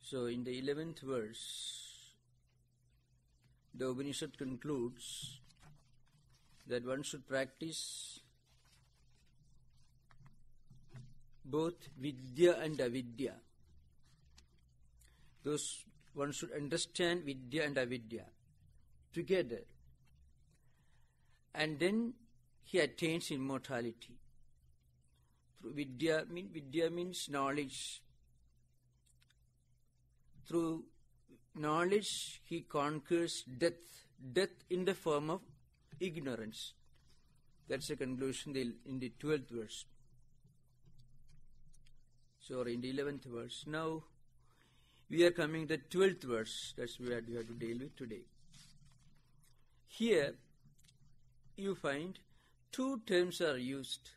So in the 11th verse, the Upanishad concludes that one should practice both Vidya and Avidya. One should understand Vidya and Avidya together. And then he attains immortality. Through Vidya means knowledge. Through knowledge he conquers death. Death in the form of ignorance. That's the conclusion in the 12th verse. Sorry, in the 11th verse. Now we are coming to the 12th verse. That's what we have to deal with today. Here you find two terms are used.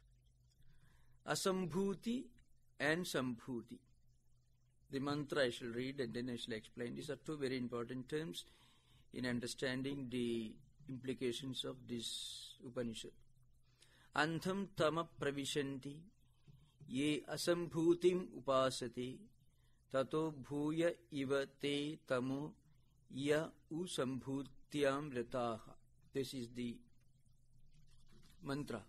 Asambhuti and Sambhuti. The mantra I shall read and then I shall explain. These are two very important terms in understanding the implications of this Upanishad. Antham tama pravishanti ye asambhutim upasate tato bhuya iva te tamo ya usambhutyam rataha. This is the mantra.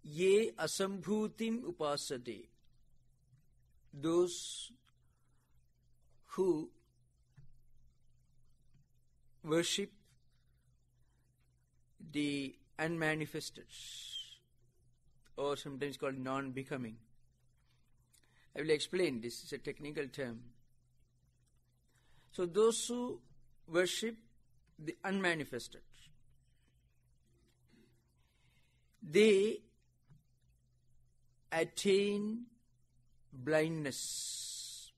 Ye asambhutim upasate. Those who worship the unmanifested, or sometimes called non-becoming. I will explain this. It's a technical term. So those who worship the unmanifested, they attain blindness.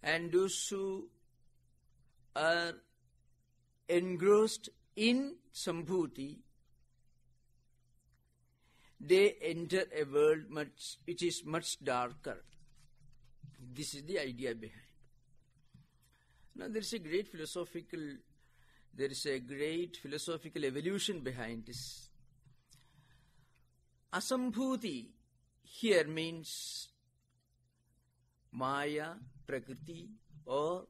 And those who are engrossed in Sambhuti, they enter a world which is much darker. This is the idea behind. Now there is a great philosophical evolution behind this. Asambhuti here means Maya, Prakriti, or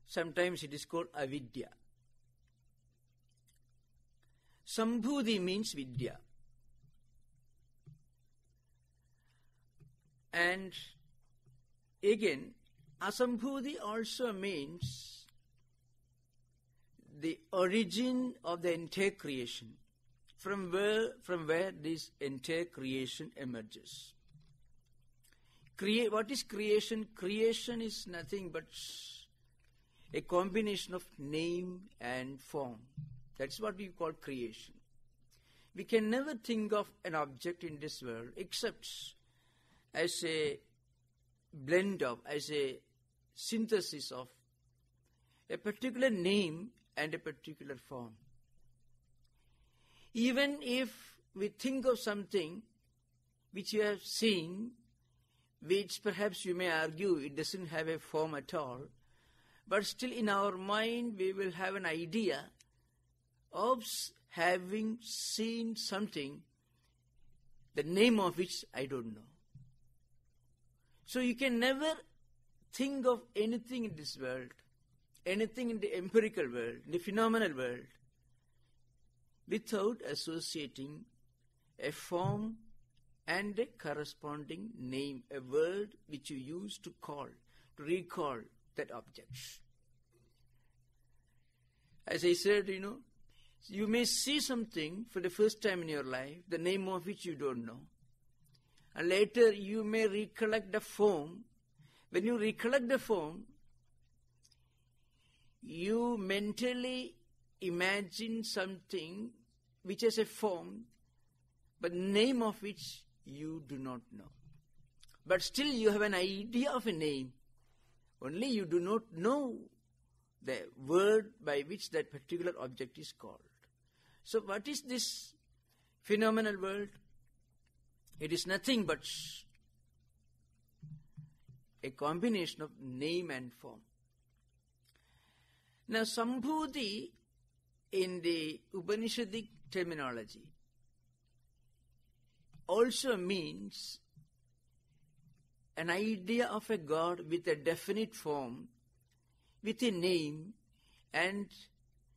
sometimes it is called Avidya. Sambhuti means Vidya. And again, Asambhuti also means the origin of the entire creation, from where this entire creation emerges. What is creation? Creation is nothing but a combination of name and form. That's what we call creation. We can never think of an object in this world except as a blend of, as a synthesis of a particular name and a particular form. Even if we think of something which you have seen, which perhaps you may argue it doesn't have a form at all, but still in our mind we will have an idea of having seen something, the name of which I don't know. So you can never think of anything in this world, anything in the empirical world, in the phenomenal world, without associating a form and a corresponding name, a word which you use to recall that object. As I said, you may see something for the first time in your life, the name of which you don't know. And later you may recollect the form. When you recollect the form, you mentally imagine something which has a form, but name of which you do not know. But still you have an idea of a name, only you do not know the word by which that particular object is called. So what is this phenomenal world? It is nothing but a combination of name and form. Now, Sambhuti in the Upanishadic terminology also means an idea of a God with a definite form, with a name and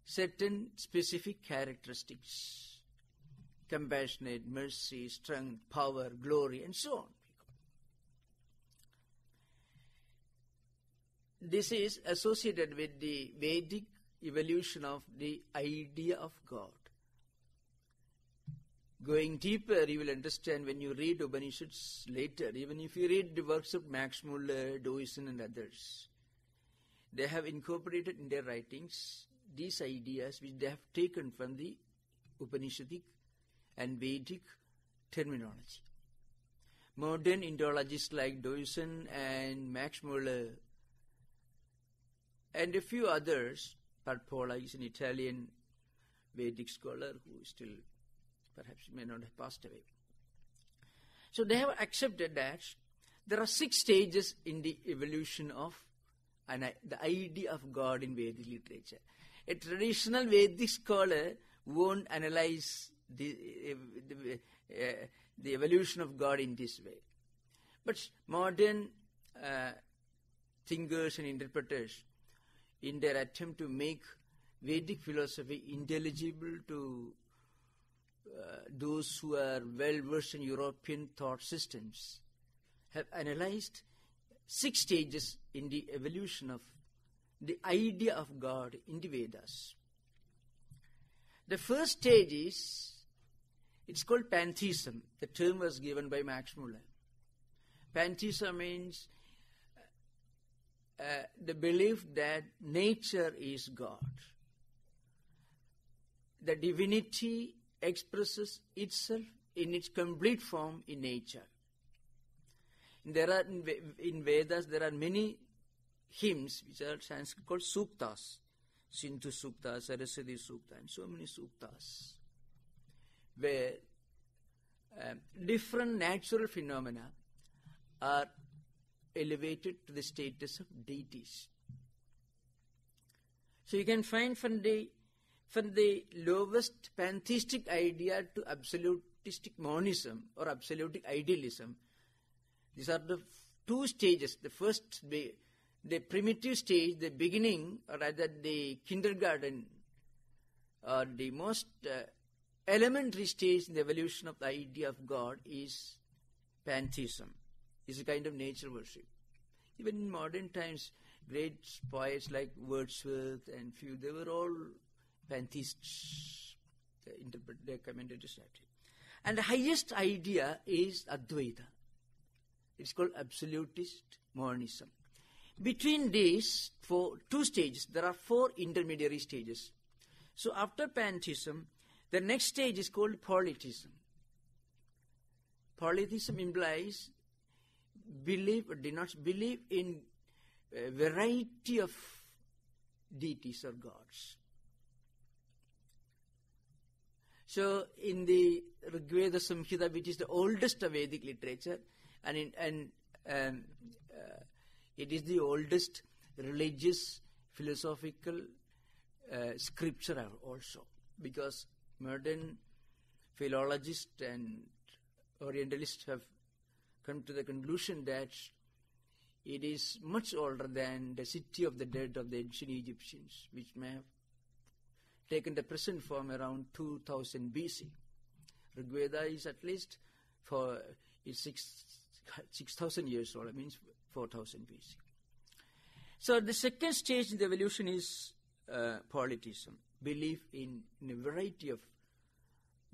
certain specific characteristics: compassionate, mercy, strength, power, glory, and so on. This is associated with the Vedic evolution of the idea of God. Going deeper, you will understand when you read Upanishads later, even if you read the works of Max Muller, Deussen and others, they have incorporated in their writings these ideas which they have taken from the Upanishadic and Vedic terminology. Modern Indologists like Deussen and Max Muller and a few others, Parpola is an Italian Vedic scholar who still perhaps may not have passed away. So they have accepted that there are 6 stages in the evolution of the idea of God in Vedic literature. A traditional Vedic scholar won't analyze the evolution of God in this way. But modern thinkers and interpreters, in their attempt to make Vedic philosophy intelligible to those who are well-versed in European thought systems, have analyzed 6 stages in the evolution of the idea of God in the Vedas. The first stage is, it's called pantheism. The term was given by Max Muller. Pantheism means the belief that nature is God. The divinity expresses itself in its complete form in nature. In Vedas there are many hymns which are Sanskrit called suktas, Sindhu Sukta, Saraswati Sukta, and so many suktas, where different natural phenomena are elevated to the status of deities. So you can find from the lowest pantheistic idea to absolutistic monism or absolutic idealism. These are the 2 stages. The first, the primitive stage, the beginning, or rather the kindergarten, or the most elementary stage in the evolution of the idea of God is pantheism. It's a kind of nature worship. Even in modern times, great poets like Wordsworth and few, they were all pantheists. They commented this. And the highest idea is Advaita. It's called absolutist monism. Between these 2 stages, there are 4 intermediary stages. So after pantheism, the next stage is called polytheism. Polytheism implies belief or denotes belief in a variety of deities or gods. So in the Rigveda Samhita, which is the oldest of Vedic literature, and it is the oldest religious philosophical scripture also, because modern philologists and Orientalists have come to the conclusion that it is much older than the city of the dead of the ancient Egyptians, which may have taken the present form around 2000 BC. Rigveda is at least it's 6,000 years old, it means 4000 BC. So the second stage in the evolution is polytheism, belief in a variety of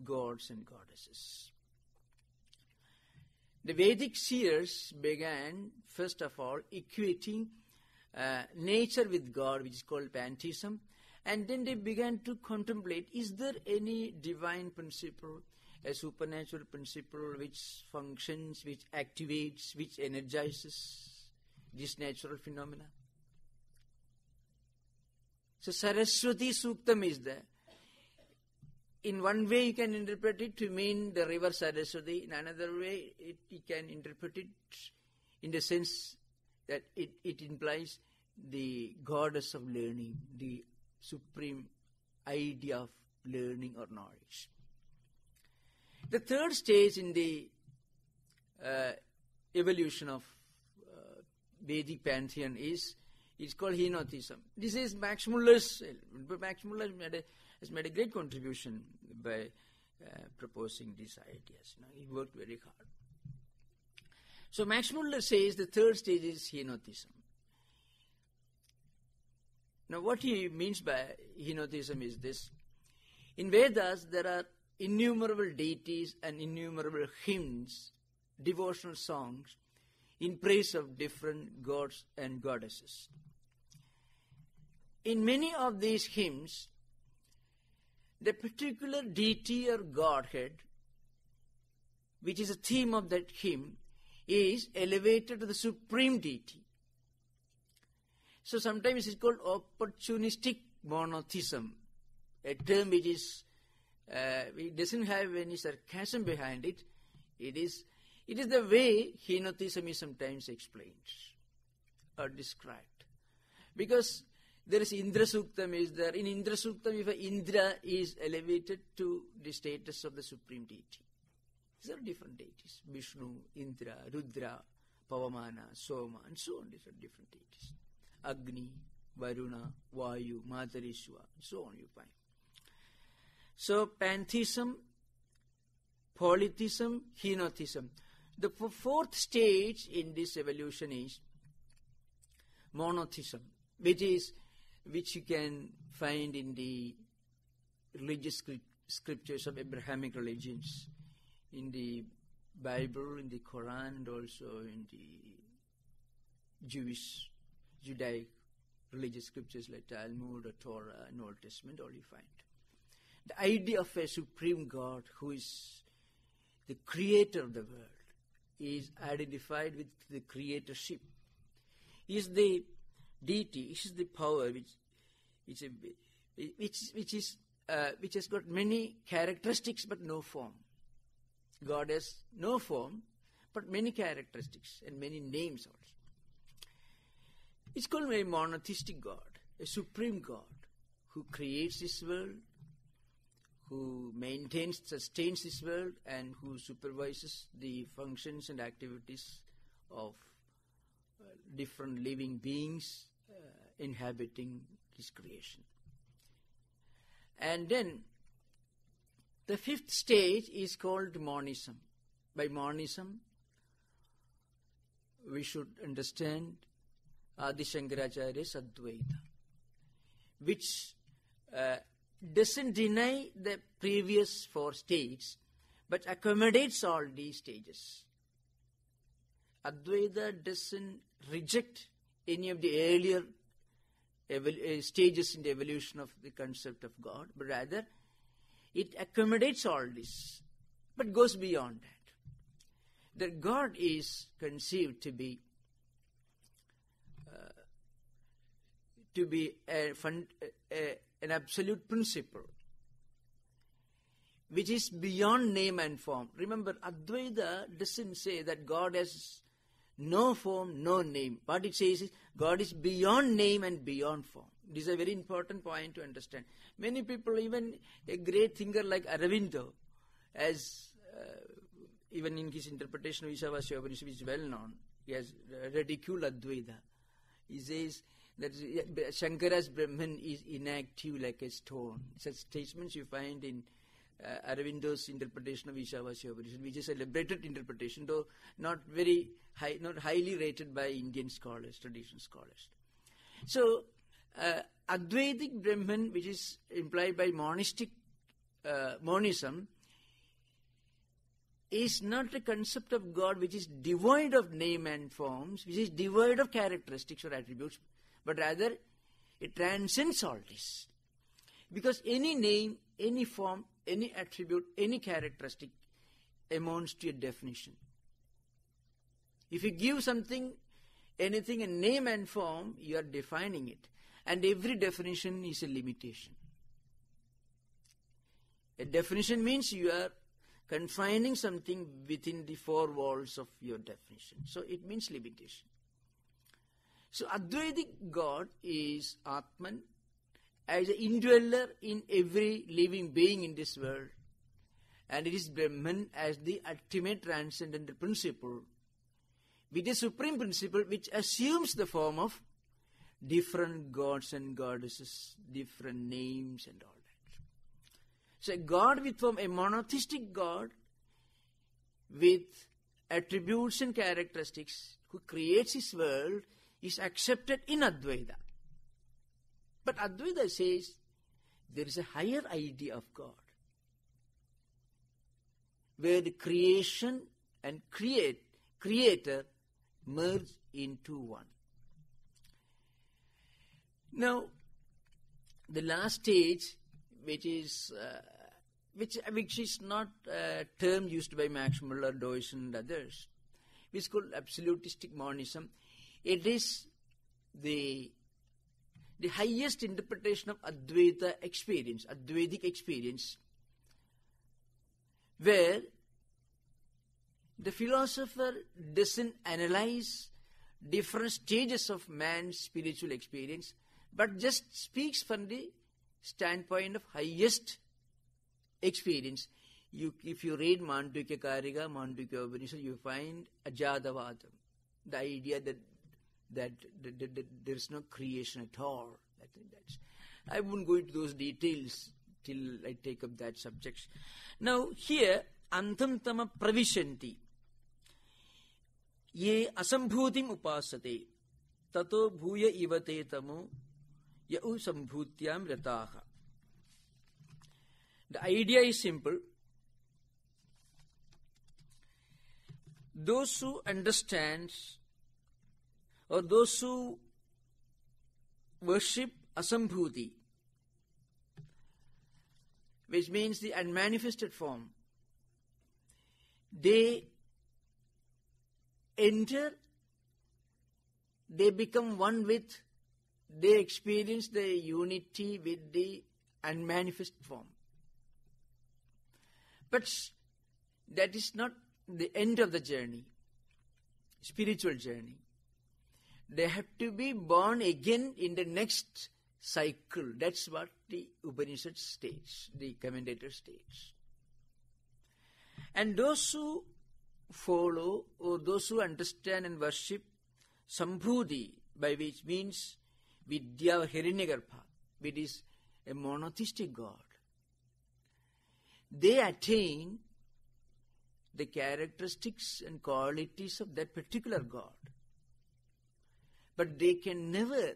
gods and goddesses. The Vedic seers began, first of all, equating nature with God, which is called pantheism, and then they began to contemplate, is there any divine principle, a supernatural principle which functions, which activates, which energizes this natural phenomena? So Saraswati Suktam is there. In one way you can interpret it to mean the river Saraswati. In another way you can interpret it in the sense that it implies the goddess of learning, the supreme idea of learning or knowledge. The third stage in the evolution of Vedic pantheon is called henotheism. This is Max Muller's. Max Muller has made a great contribution by proposing these ideas. He worked very hard. So Max Muller says the third stage is henotheism. Now what he means by henotheism is this. In Vedas there are innumerable deities and innumerable hymns, devotional songs in praise of different gods and goddesses. In many of these hymns, the particular deity or godhead, which is a theme of that hymn, is elevated to the supreme deity. So sometimes it's called opportunistic monotheism, a term which is it doesn't have any sarcasm behind it. It is the way henotheism is sometimes explained or described. Because there is Indra Suktam is there. In Indra Suktam, if Indra is elevated to the status of the supreme deity. These are different deities. Vishnu, Indra, Rudra, Pavamana, Soma, and so on. These are different deities. Agni, Varuna, Vayu, Matarishwa, and so on you find. So pantheism, polytheism, henotheism. The fourth stage in this evolution is monotheism, which you can find in the religious scriptures of Abrahamic religions, in the Bible, in the Quran, and also in the Judaic religious scriptures like Talmud or Torah and Old Testament, all you find. The idea of a supreme God who is the creator of the world is identified with the creatorship. He is the deity, he is the power which has got many characteristics but no form. God has no form but many characteristics and many names also. It's called a monotheistic God, a supreme God who creates this world, who maintains, sustains this world, and who supervises the functions and activities of different living beings inhabiting his creation. And then the fifth stage is called monism. By monism, we should understand Adi Shankaracharya's Advaita, which doesn't deny the previous four stages, but accommodates all these stages. Advaita doesn't reject any of the earlier stages in the evolution of the concept of God, but rather it accommodates all this, but goes beyond that. That God is conceived to be an absolute principle, which is beyond name and form. Remember, Advaita doesn't say that God has no form, no name. What it says is God is beyond name and beyond form. This is a very important point to understand. Many people, even a great thinker like Aurobindo, as even in his interpretation of Ishavasya, which is well known, he has ridiculed Advaita. He says that Shankara's Brahman is inactive like a stone. Such statements you find in Aurobindo's interpretation of Ishavasya, which is a liberated interpretation, though not highly rated by Indian scholars, traditional scholars. So, Advaitic Brahman, which is implied by monistic monism, is not a concept of God which is devoid of name and forms, which is devoid of characteristics or attributes, but rather it transcends all this. Because any name, any form, any attribute, any characteristic amounts to a definition. If you give something, anything a name and form, you are defining it. And every definition is a limitation. A definition means you are confining something within the four walls of your definition. So it means limitation. So Advaitic God is Atman, as an indweller in every living being in this world, And it is Brahman as the ultimate transcendental principle, with a supreme principle which assumes the form of different gods and goddesses, different names and all that. So a God with form, a monotheistic God with attributes and characteristics, who creates his world, is accepted in Advaita. But Advaita says there is a higher idea of God, where the creation and creator merge into one. Now, the last stage, which is not a term used by Max Muller, Deutsch and others, which is called absolutistic monism. It is the highest interpretation of Advaita experience, Advaitic experience, where the philosopher doesn't analyze different stages of man's spiritual experience, but just speaks from the standpoint of highest experience. If you read Mandukya Karika, Mandukya Upanishad, you find Ajadavadam, the idea that there is no creation at all. I won't go into those details till I take up that subject. Now here, Antam Tama Pravishanti, Ye Asambhutim Upasate, Tato Bhuya Ivate Tamo, Yau Sambhutyam Rataha. The idea is simple. Those who understand or those who worship Asambhuti, which means the unmanifested form, they enter, they become one with, they experience the unity with the unmanifest form. But that is not the end of the journey, spiritual journey. They have to be born again in the next cycle. That's what the Upanishad states, the commentator states. And those who follow or those who understand and worship Sambhuti, by which means Vidya or Hiranyagarbha, which is a monotheistic God, they attain the characteristics and qualities of that particular God. But they can never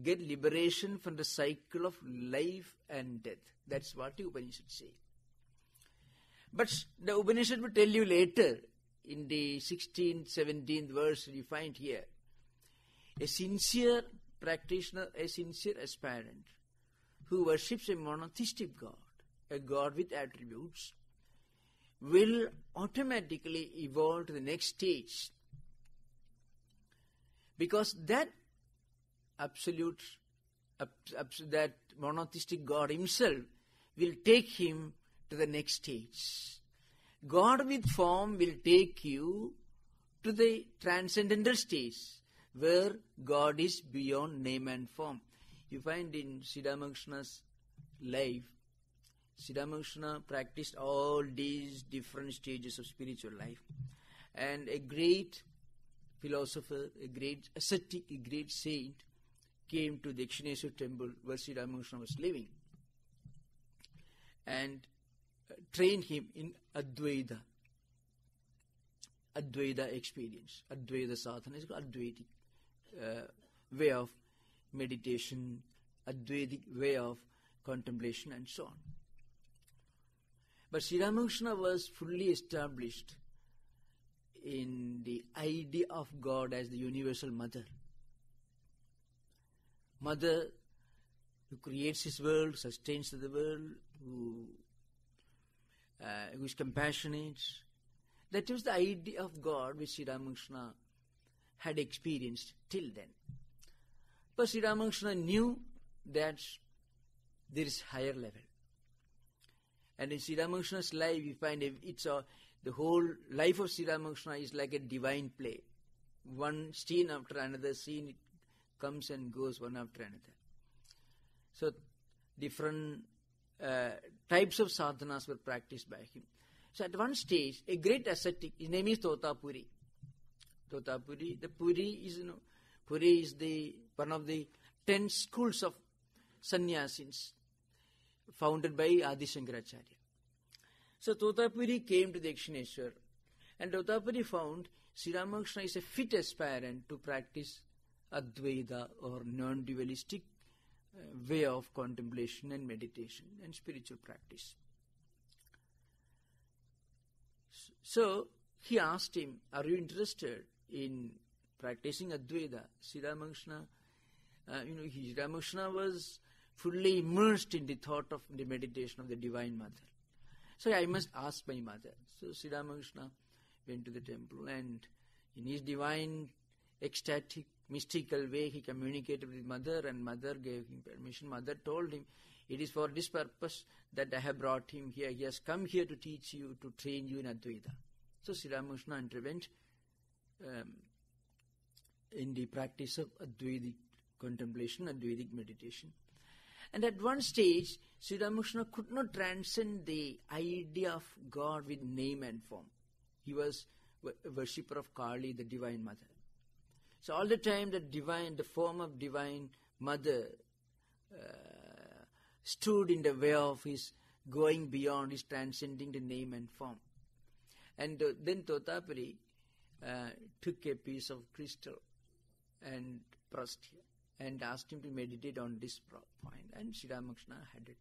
get liberation from the cycle of life and death. That's what the Upanishad say. But the Upanishad will tell you later, in the 16th, 17th verse you find here, a sincere practitioner, a sincere aspirant, who worships a monotheistic God, a God with attributes, will automatically evolve to the next stage. Because that absolute, that monotheistic God himself will take him to the next stage. God with form will take you to the transcendental stage, where God is beyond name and form. You find in Siddharamakrishna's life, Siddharamakrishna practiced all these different stages of spiritual life. And a great philosopher, a great ascetic, a great saint came to the Dakshineswar temple where Siddharamakrishna was living and trained him in Advaita experience. Advaita sadhana is called Advaitic way of meditation, Advaitic way of contemplation and so on. But Sri Ramakrishna was fully established in the idea of God as the universal mother. Mother who creates his world, sustains the world, who is compassionate. That was the idea of God which Sri Ramakrishna had experienced till then. But Sri Ramakrishna knew that there is higher level. And in Sri Ramakrishna's life, we find the whole life of Sri Ramakrishna is like a divine play. One scene after another scene, it comes and goes one after another. So different types of sadhanas were practiced by him. So at one stage, a great ascetic, his name is Totapuri. Totapuri, the Puri is, Puri is one of the 10 schools of sannyasis founded by Adi Shankaracharya. So Totapuri came to the Dakshineshwar, and Totapuri found Sri Ramakrishna is a fit aspirant to practice Advaita or non-dualistic way of contemplation and meditation and spiritual practice. So he asked him, are you interested in practicing Advaita? Sri Ramakrishna, Sri Ramakrishna was fully immersed in the thought of the meditation of the Divine Mother. So I must ask my mother. So Sri Ramakrishna went to the temple, and in his divine, ecstatic, mystical way he communicated with mother, and mother gave him permission. Mother told him, it is for this purpose that I have brought him here. He has come here to teach you, to train you in Advaita. So Sri Ramakrishna intervened in the practice of Advaitic contemplation, Advaitic meditation. And at one stage, Sri Ramakrishna could not transcend the idea of God with name and form. He was a worshipper of Kali, the Divine Mother. So all the time the form of Divine Mother stood in the way of his going beyond, his transcending the name and form. And then Totapuri took a piece of crystal and pressed here and asked him to meditate on this point. And Sri Ramakrishna had a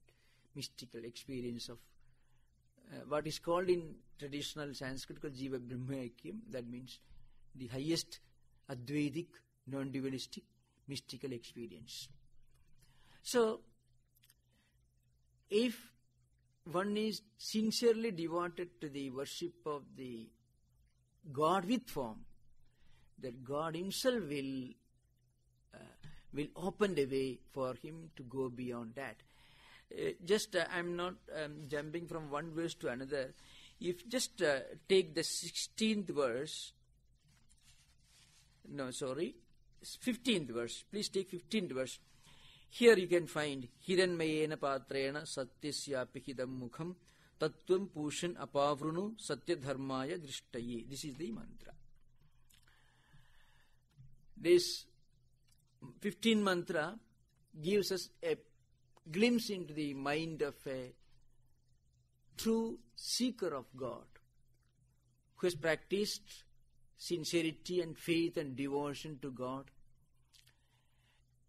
mystical experience of what is called in traditional Sanskrit called Jiva Brahmayakyam. That means the highest Advaitic, non-dualistic, mystical experience. So, if one is sincerely devoted to the worship of the God with form, that God himself will open the way for him to go beyond that. I'm not jumping from one verse to another. If just take the 16th verse, 15th verse. Please take 15th verse. Here you can find Hiranmayena patrena satyasyapi hidam mukham tattvam pushan apavrunu satyadharmaya drishtaye. This is the mantra. This 15th mantra gives us a glimpse into the mind of a true seeker of God who has practiced sincerity and faith and devotion to God.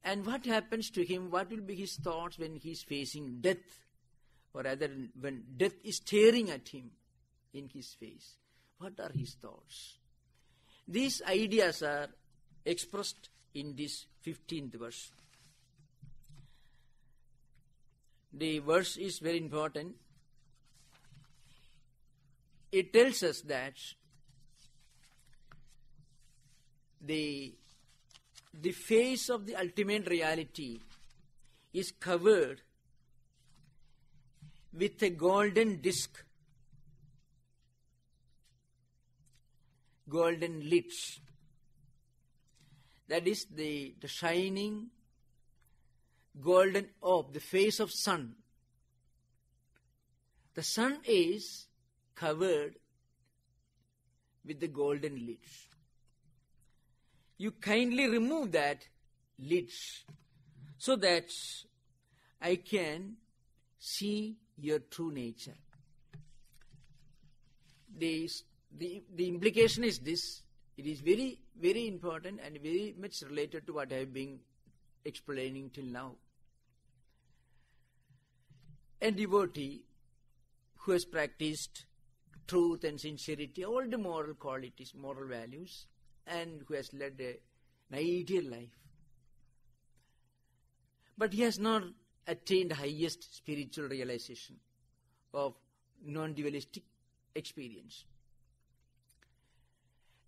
And what happens to him? What will be his thoughts when he is facing death? Or rather, when death is staring at him in his face? What are his thoughts? These ideas are expressed in this 15th verse. The verse is very important. It tells us that the face of the ultimate reality is covered with a golden disc, golden lids. That is the shining golden orb, the face of sun. The sun is covered with the golden lids. You kindly remove that lids so that I can see your true nature. The implication is this. It is very, very important and very much related to what I have been explaining till now. A devotee who has practiced truth and sincerity, all the moral qualities, moral values, and who has led an ideal life. But he has not attained highest spiritual realization of non-dualistic experience.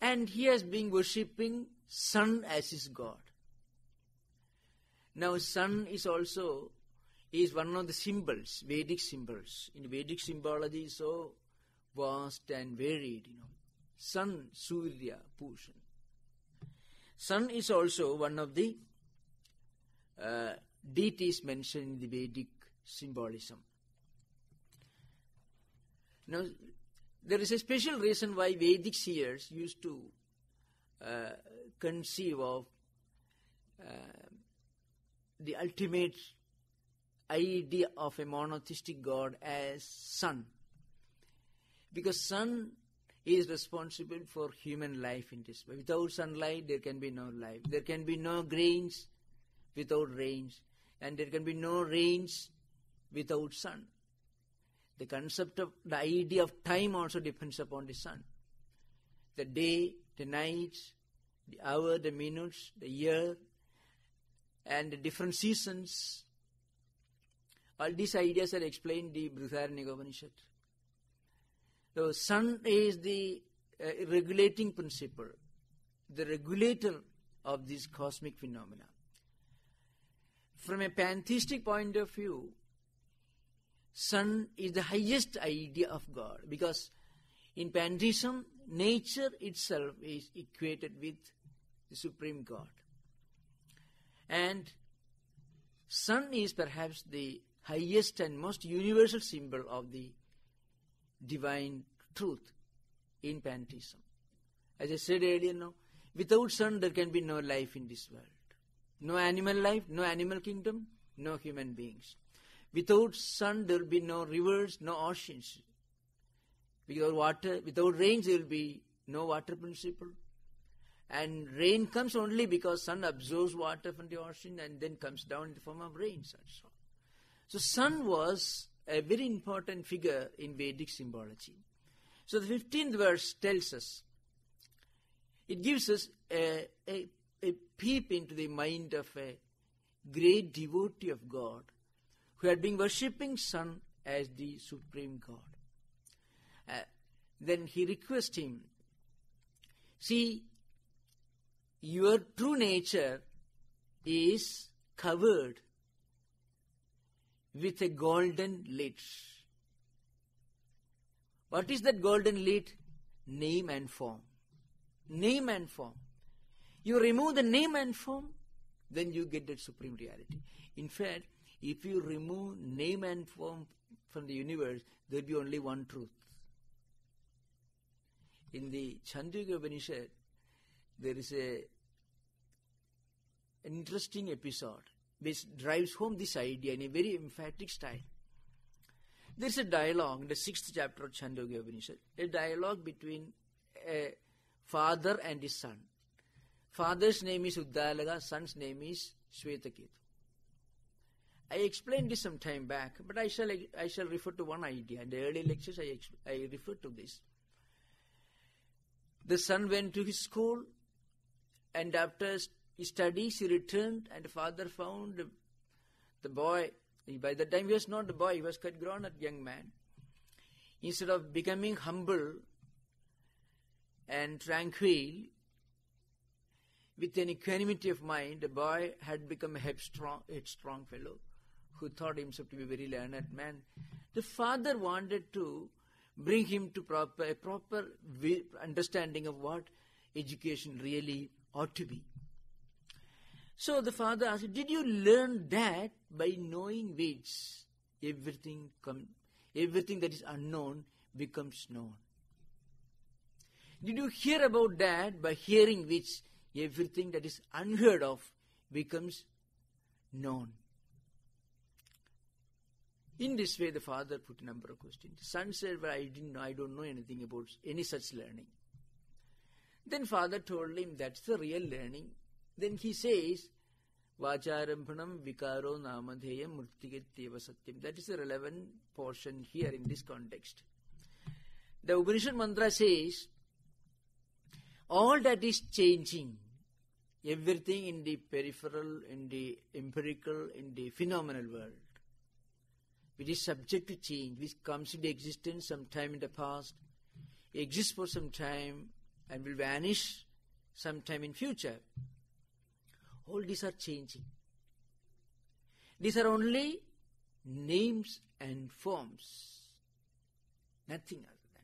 And he has been worshipping sun as his God. Now sun is one of the symbols, Vedic symbols. In Vedic symbology is so vast and varied, Sun, Surya, Pushan. Sun is also one of the deities mentioned in the Vedic symbolism. Now, there is a special reason why Vedic seers used to conceive of the ultimate idea of a monotheistic God as sun. Because sun is responsible for human life in this way. Without sunlight, there can be no life. There can be no grains without rains. And there can be no rains without sun. The concept of the idea of time also depends upon the sun. The day, the night, the hour, the minutes, the year, and the different seasons. All these ideas are explained in the Brihadaranyaka Upanishad. So sun is the regulating principle, the regulator of these cosmic phenomena. From a pantheistic point of view, sun is the highest idea of God, because in pantheism, nature itself is equated with the supreme God. And sun is perhaps the highest and most universal symbol of the divine truth in pantheism. As I said earlier, without sun there can be no life in this world. No animal life, no animal kingdom, no human beings. Without sun there will be no rivers, no oceans. Without water, without rain there will be no water principle. And rain comes only because sun absorbs water from the ocean and then comes down in the form of rains and so on. So sun was a very important figure in Vedic symbology. So the 15th verse tells us, it gives us a peep into the mind of a great devotee of God who had been worshipping sun as the supreme God. Then he requests him, see, your true nature is covered with a golden lid. What is that golden lid? Name and form. Name and form. You remove the name and form, then you get that supreme reality. In fact, if you remove name and form from the universe, there will be only one truth. In the Chandogya Upanishad, there is an interesting episode which drives home this idea in a very emphatic style. There is a dialogue in the 6th chapter of Chandogya Upanishad, a dialogue between a father and his son. Father's name is Uddalaka, son's name is Shvetaketu. I explained this some time back, but I shall refer to one idea. In the early lectures, I referred to this. The son went to his school, and after his studies, he returned, and the father found the boy. By the time he was not a boy, he was quite grown-up young man. Instead of becoming humble and tranquil, with an equanimity of mind, the boy had become a headstrong fellow who thought himself to be a very learned man. The father wanted to bring him to a proper understanding of what education really ought to be. So the father asked, did you learn that by knowing which everything that is unknown becomes known? Did you hear about that by hearing which everything that is unheard of becomes known? In this way, the father put a number of questions. The son said, well, I don't know anything about any such learning. Then father told him, that's the real learning. Then he says, Vacharampanam vikaro namadheyam murtigetyeva satyam. That is the relevant portion here in this context. The Upanishad mantra says, all that is changing, everything in the peripheral, in the empirical, in the phenomenal world, which is subject to change, which comes into existence sometime in the past, exists for some time, and will vanish sometime in future. All these are changing. These are only names and forms. Nothing other than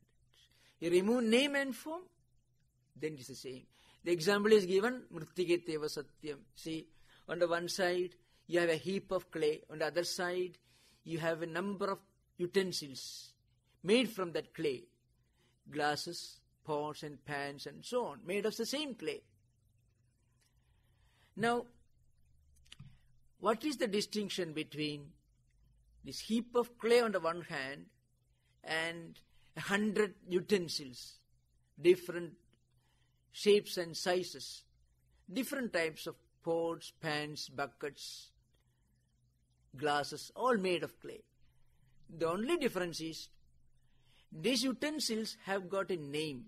that. You remove name and form, then it is the same. The example is given, Mrittiketeva Satyam. See, on the one side, you have a heap of clay. On the other side, you have a number of utensils. made from that clay. Glasses, pots and pans and so on, made of the same clay. Now, what is the distinction between this heap of clay on the one hand and 100 utensils, different shapes and sizes, different types of pots, pans, buckets, glasses, all made of clay? The only difference is these utensils have got a name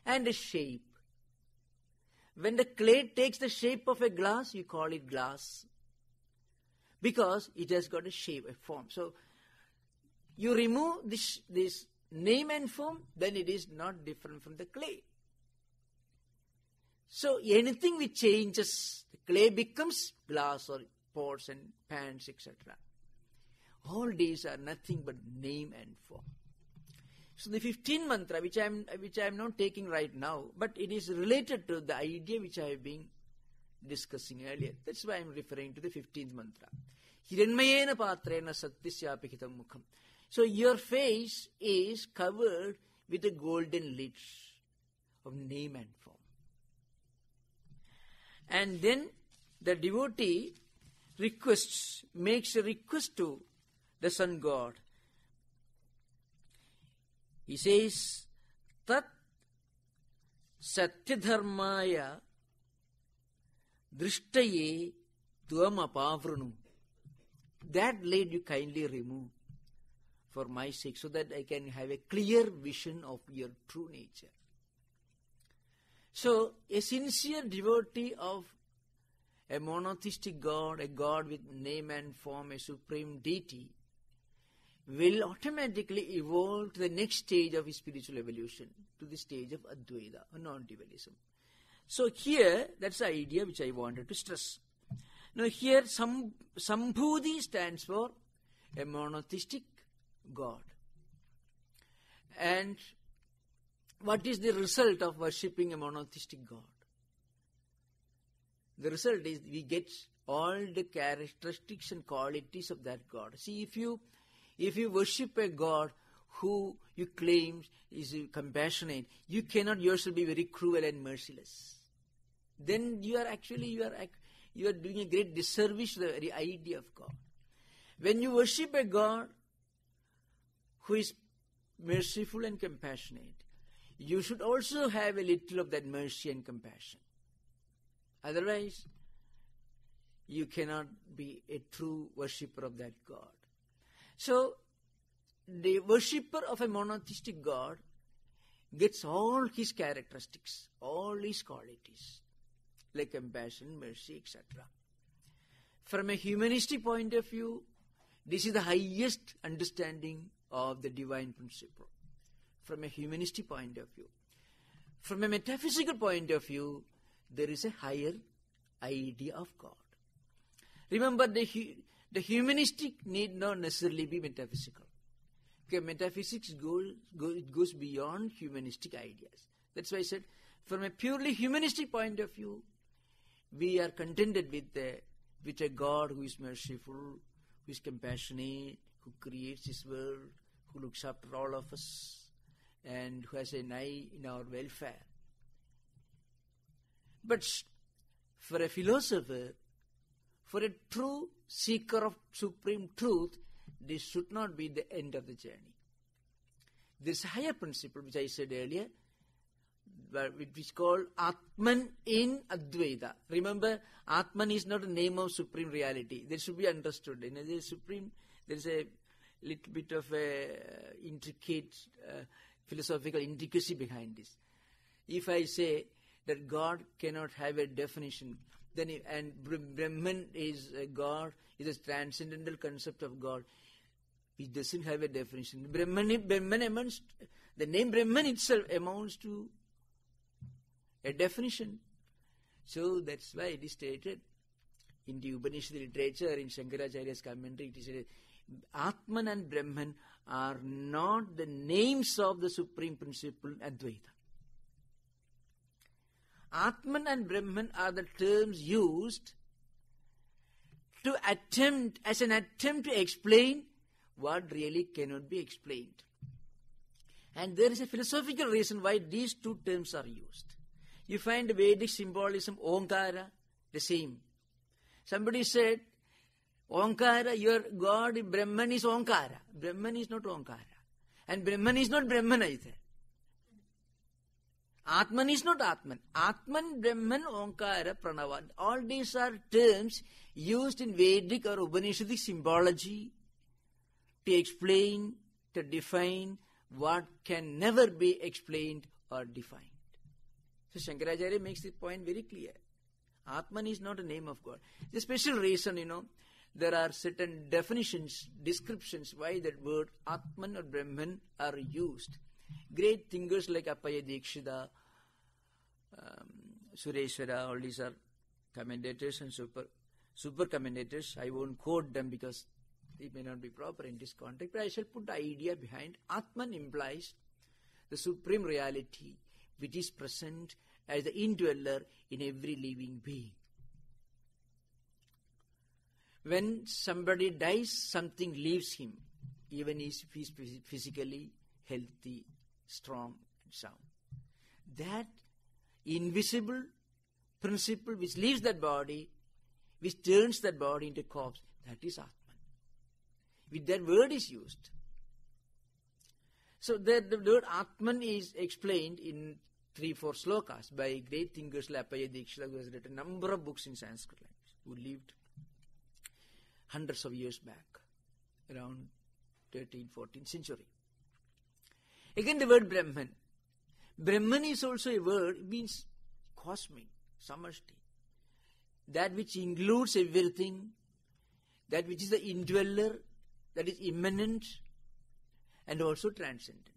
and a shape. When the clay takes the shape of a glass, you call it glass, because it has got a shape, a form. So you remove this name and form, then it is not different from the clay. So anything which changes, the clay becomes glass or pots and pans, etc. All these are nothing but name and form. So the 15th mantra, which I am not taking right now, but it is related to the idea which I have been discussing earlier. That's why I am referring to the 15th mantra. Hiranmayena patrena satyasyapihitam mukham. So your face is covered with a golden lid of name and form. And then the devotee makes a request to the sun god. He says, Tat satyadharmaya drishtaye tuam apavrunu. That lid you kindly remove for my sake, so that I can have a clear vision of your true nature. So, a sincere devotee of a monotheistic God, a God with name and form, a supreme deity, will automatically evolve to the next stage of his spiritual evolution, to the stage of Advaita, or non-dualism. So here, that's the idea which I wanted to stress. Now here, Sambhuti stands for a monotheistic God. And what is the result of worshipping a monotheistic God? The result is we get all the characteristics and qualities of that God. See, if you worship a God who you claim is compassionate, you cannot yourself be very cruel and merciless. Then you are doing a great disservice to the very idea of God. When you worship a God who is merciful and compassionate, you should also have a little of that mercy and compassion. Otherwise, you cannot be a true worshipper of that God. So, the worshipper of a monotheistic God gets all his characteristics, all his qualities, like compassion, mercy, etc. From a humanistic point of view, this is the highest understanding of the divine principle. From a humanistic point of view. From a metaphysical point of view, there is a higher idea of God. Remember, the humanistic need not necessarily be metaphysical. Okay, metaphysics goes beyond humanistic ideas. That's why I said, from a purely humanistic point of view, we are contented with a God who is merciful, who is compassionate, who creates His world, who looks after all of us, and who has an eye in our welfare. But for a philosopher, for a true seeker of supreme truth, this should not be the end of the journey. There is a higher principle which I said earlier, which is called Atman in Advaita. Remember, Atman is not a name of supreme reality. That should be understood. In the supreme, there is a little bit of a intricate philosophical intricacy behind this. If I say that God cannot have a definition, then and Brahman is a God, is a transcendental concept of God, it doesn't have a definition. Brahman amounts, the name Brahman itself amounts to a definition. So that's why it is stated in the Upanishad literature, in Shankaracharya's commentary, it is said, Atman and Brahman are not the names of the supreme principle Advaita. Atman and Brahman are the terms used to attempt to explain what really cannot be explained. And there is a philosophical reason why these two terms are used. You find Vedic symbolism, Omkara, the same. Somebody said, Omkara, your God, Brahman is Omkara. Brahman is not Omkara. And Brahman is not Brahman either. Atman is not Atman. Atman, Brahman, Omkara, Pranava. All these are terms used in Vedic or Upanishadic symbology to explain, to define what can never be explained or defined. So Shankaracharya makes the point very clear. Atman is not a name of God. The special reason, there are certain definitions, descriptions why that word Atman or Brahman are used. Great thinkers like Appaya Dikshita, Sureshwara, all these are commentators and super commentators. I won't quote them because it may not be proper in this context, but I shall put the idea behind. Atman implies the supreme reality which is present as the indweller in every living being. When somebody dies, something leaves him, even if he is physically healthy, strong and sound. That invisible principle which leaves that body, which turns that body into corpse, that is Atman. With that word is used. So the word Atman is explained in 3-4 slokas by great thinkers like Appaya Dikshita, who has written a number of books in Sanskrit language, who lived hundreds of years back, around 13th, 14th century. Again the word Brahman. Brahman is also a word, it means cosmic, samashti. That which includes everything, that which is the indweller, that is immanent and also transcendent.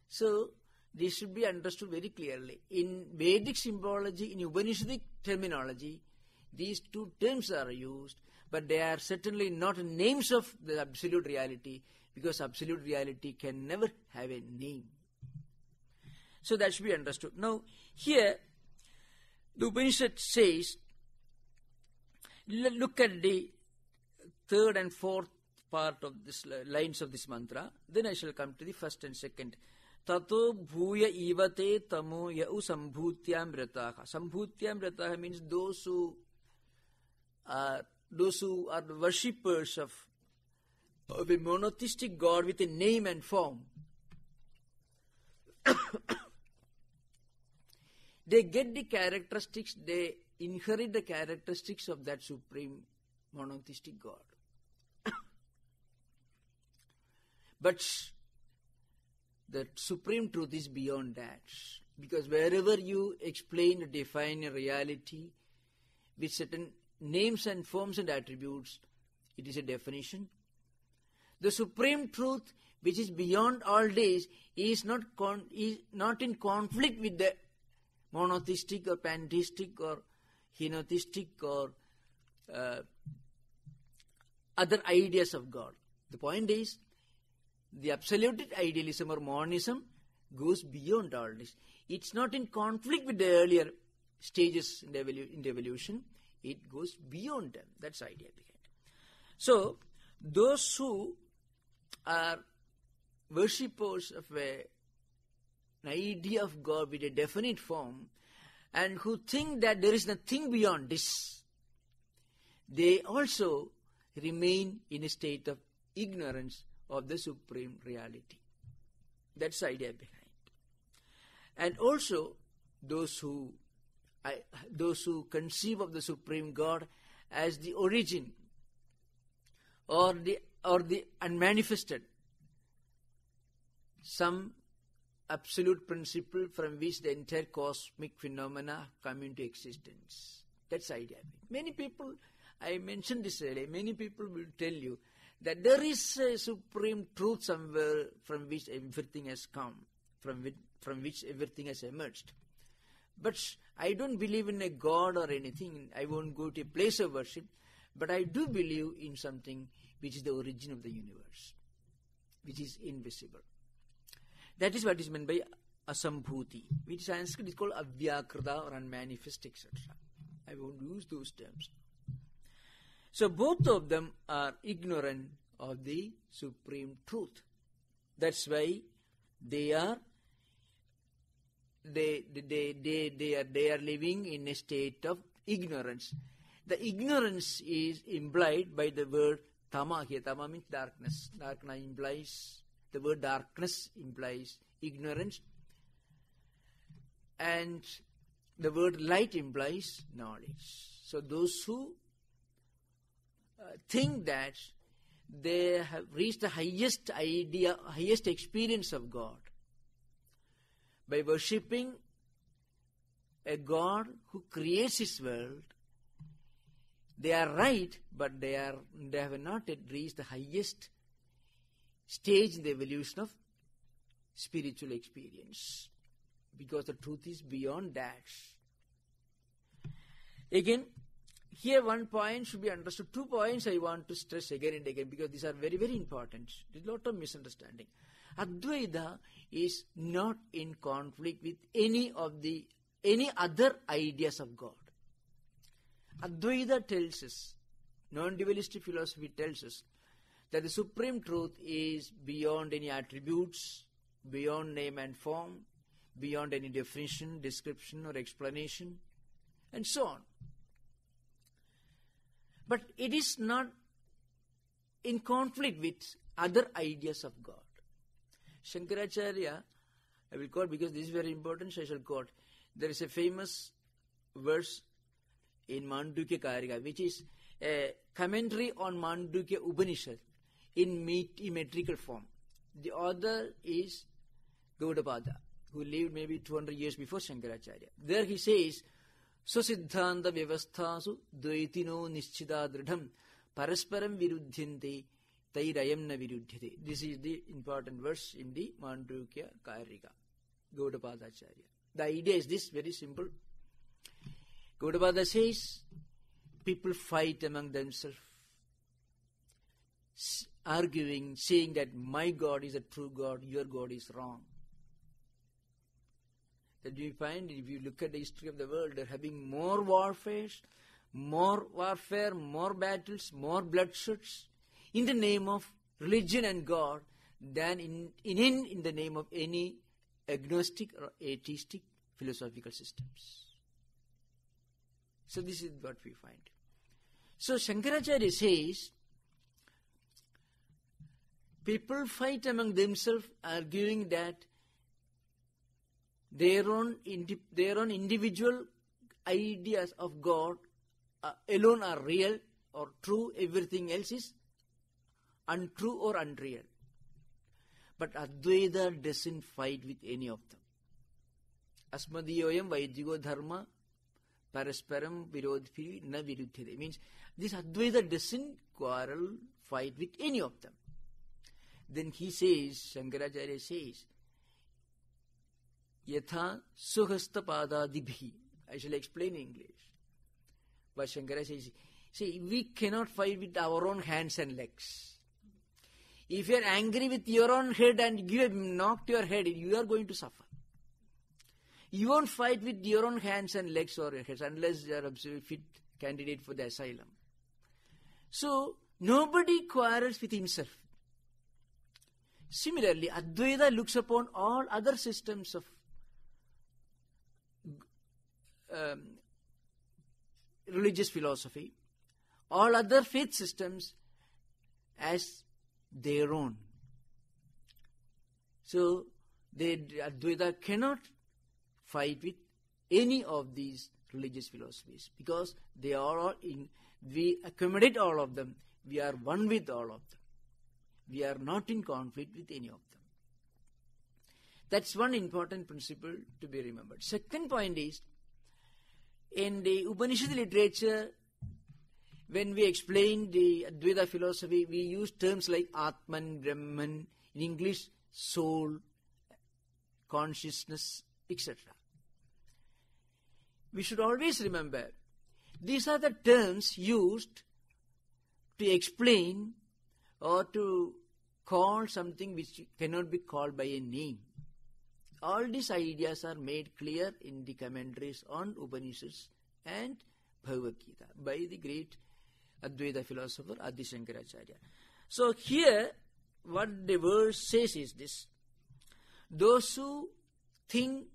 So, this should be understood very clearly. In Vedic symbology, in Upanishadic terminology, these two terms are used, but they are certainly not names of the absolute reality, because absolute reality can never have a name. So that should be understood. Now, here, the Upanishad says, look at the third and fourth part of this lines of this mantra. Then I shall come to the first and second. Tato bhuya ivate tamo yau sambhutyam rataha. Sambhutyam rataha means those who are the worshippers of a monotheistic God with a name and form. They get the characteristics, they inherit the characteristics of that supreme monotheistic God. But the supreme truth is beyond that. Because wherever you explain or define a reality with certain names and forms and attributes, it is a definition. The supreme truth, which is beyond all days, is not in conflict with the monotheistic or pantheistic or henotheistic or other ideas of God. The point is, the absolute idealism or monism goes beyond all this. It's not in conflict with the earlier stages in the evolution. It goes beyond them. That's the idea behind it. So, those who are worshippers of an idea of God with a definite form and who think that there is nothing beyond this, they also remain in a state of ignorance of the supreme reality. That's the idea behind. And also, those who conceive of the supreme God as the origin or the unmanifested, some absolute principle from which the entire cosmic phenomena come into existence. That's the idea. Many people, I mentioned this earlier, many people will tell you that there is a supreme truth somewhere from which everything has come, from which everything has emerged. But I don't believe in a God or anything. I won't go to a place of worship. But I do believe in something which is the origin of the universe, which is invisible. That is what is meant by asambhuti, which in Sanskrit is called avyakrita or unmanifest, etc. I won't use those terms. So both of them are ignorant of the supreme truth. That's why they are living in a state of ignorance. The ignorance is implied by the word tama here. Tama means darkness. Darkness implies, the word darkness implies ignorance, and the word light implies knowledge. So those who think that they have reached the highest idea, highest experience of God by worshipping a God who creates His world, they are right, but they have not yet reached the highest stage in the evolution of spiritual experience, because the truth is beyond that. Again, here one point should be understood. 2 points I want to stress again and again, because these are very, very important. There is a lot of misunderstanding. Advaita is not in conflict with any other ideas of God. Advaita tells us, non-dualistic philosophy tells us, that the supreme truth is beyond any attributes, beyond name and form, beyond any definition, description or explanation, and so on. But it is not in conflict with other ideas of God. Shankaracharya, I will quote because this is very important, so I shall quote. There is a famous verse in Mandukya Karika, which is a commentary on Mandukya Upanishad in metrical form. The author is Gaudapada, who lived maybe 200 years before Shankaracharya. There he says, Swasiddhanta vyavasthasu dvaitino nischita dridham parasparam viruddhyante tairayam na viruddhyate. This is the important verse in the Mandukya Karika, Gaudapada Acharya. The idea is this, very simple. Gaudapada says, people fight among themselves, arguing, saying that my God is a true God, your God is wrong. That we find, if you look at the history of the world, they're having more warfare, more battles, more bloodsheds in the name of religion and God than in the name of any agnostic or atheistic philosophical systems. So this is what we find. So Shankaracharya says, people fight among themselves, arguing that their own individual ideas of God alone are real or true, everything else is untrue or unreal. But Advaita doesn't fight with any of them. Asmadiyoyam Vaidyigo Dharma Parasparam Virodhi Na Viruddhyate. Means this Advaita doesn't quarrel, fight with any of them. Then he says, Shankaracharya says, Yatha Suhasta Padadibhi. I shall explain in English. But Shankaracharya says, see, we cannot fight with our own hands and legs. If you are angry with your own head and give a knock to your head, you are going to suffer. You won't fight with your own hands and legs or your heads unless you are absolutely fit candidate for the asylum. So, nobody quarrels with himself. Similarly, Advaita looks upon all other systems of religious philosophy, all other faith systems as their own. So, Advaita cannot fight with any of these religious philosophies because they are all we accommodate all of them. We are one with all of them. We are not in conflict with any of them. That's one important principle to be remembered. Second point is, in the Upanishad literature, when we explain the Advaita philosophy, we use terms like Atman, Brahman, in English, soul, consciousness, etc. We should always remember, these are the terms used to explain or to call something which cannot be called by a name. All these ideas are made clear in the commentaries on Upanishads and Bhagavad Gita by the great Advaita philosopher Adi Shankaracharya. So here, what the verse says is this: those who think